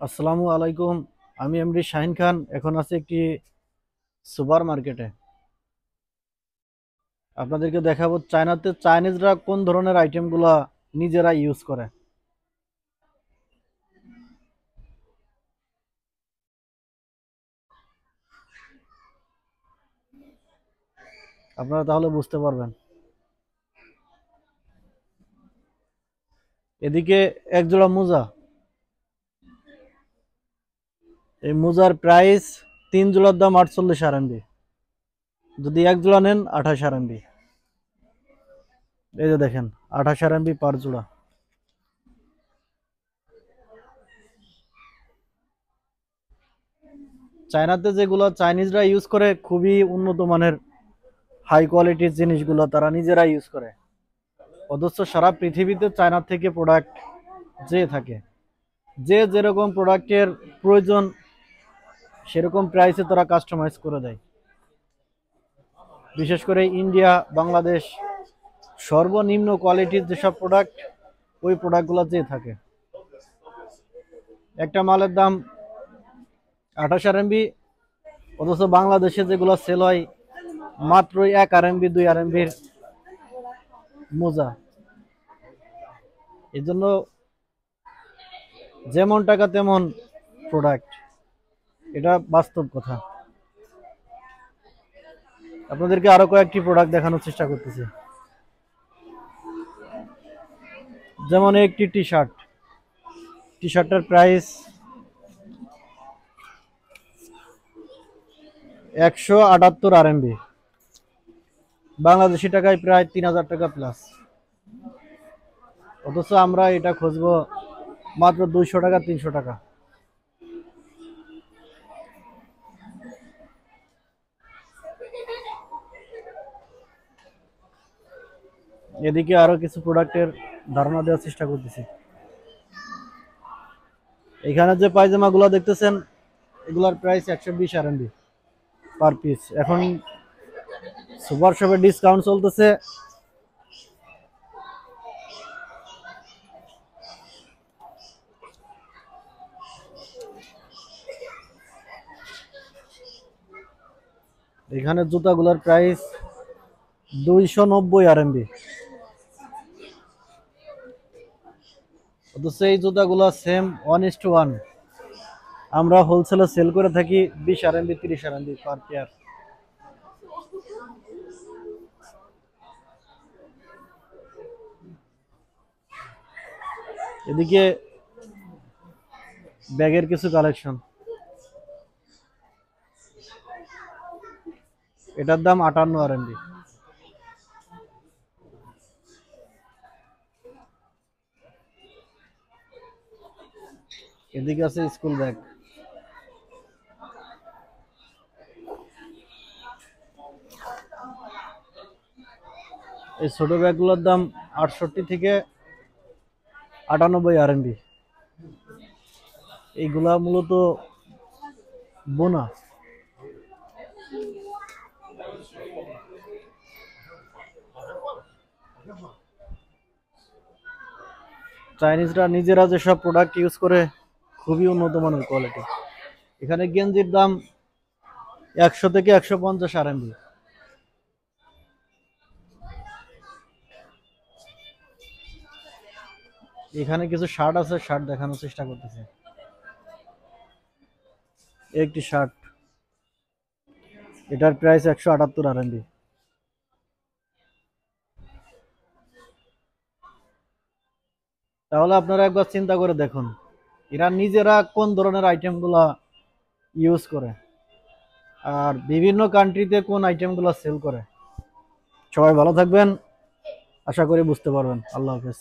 আসসালামু আলাইকুম। আমি এমডি শাহিন খান। এখন আছি একটি সুপার মার্কেটে। আপনাদেরকে দেখাবো চায়নাতে চাইনিজরা কোন ধরনের আইটেমগুলা নিজেরা ইউজ করে। আপনারা তাহলে বুঝতে পারবেন। এদিকে এক জোড়া মোজা, এই মোজার প্রাইস 3 জোড়ার দাম 48 RMB। যদি এক জোড়া নেন 28 RMB। এই যে দেখেন, 28 RMB পার জোড়া। চায়নাতে যেগুলো চাইনিজরা ইউজ করে খুবই উন্নত মানের হাই কোয়ালিটির জিনিসগুলো তারা নিজেরা ইউজ করে, অথচ সারা পৃথিবীতে চায়না থেকে প্রোডাক্ট যে থাকে, যে যেরকম প্রোডাক্টের প্রয়োজন সেরকম প্রাইসে তারা কাস্টমাইজ করে দেয়। বিশেষ করে ইন্ডিয়া, বাংলাদেশ সর্বনিম্ন কোয়ালিটির যেসব প্রোডাক্ট, ওই প্রোডাক্টগুলো যে থাকে। একটা মালের দাম 28 RMB, অথচ বাংলাদেশে যেগুলো সেল হয় মাত্রই 1 RMB 2 RMBর মোজা। এই জন্য যেমন টাকা তেমন প্রোডাক্ট, এটা বাস্তব কথা। আপনাদেরকে আরো কয়েকটি প্রোডাক্ট দেখানোর চেষ্টা করতেছি। যেমন একটি টি শার্ট, টি শার্টের প্রাইস 178 RMB, বাংলাদেশি টাকায় প্রায় 3000 টাকা প্লাস। অথচ আমরা এটা খুঁজবো মাত্র 200 টাকা 300 টাকা। এদিকে আরো কিছু প্রোডাক্টের ধারণা দেওয়ার চেষ্টা করতেছি। এখানে যে পায়জামা গুলো দেখতেছেন, এগুলার প্রাইস 120 RMB পার পিস। এখন সুপার শপে ডিসকাউন্ট চলতেছে। এখানে জুতাগুলোর প্রাইস 290 RMB, অথচ এই জুতাগুলো সেম 1:1 আমরা হোলসেলে সেল করে থাকি 20 RMB 30 RMB পার পেয়ার। এদিকে ব্যাগের কিছু কালেকশন, এটার দাম 58 RMB। এদিকে আছে স্কুল ব্যাগ, এই ছোট ব্যাগগুলোর দাম 68 থেকে 98 RMB। এইগুলা মূলত বোনা। চাইনিজরা নিজেরা যেসব প্রোডাক্ট ইউজ করে খুবই উন্নত মানের কোয়ালিটি। এখানে গেঞ্জির দাম 100 থেকে 150 RMB। এখানে কিছু শার্ট আছে, শার্ট দেখানোর চেষ্টা করতেছে। একটি শার্ট, এটার প্রাইস 178 RMB। তাহলে আপনারা একবার চিন্তা করে দেখুন, এরা নিজেরা কোন ধরনের আইটেমগুলা ইউজ করে আর বিভিন্ন কান্ট্রিতে কোন আইটেমগুলো সেল করে। সবাই ভালো থাকবেন, আশা করি বুঝতে পারবেন। আল্লাহ হাফেজ।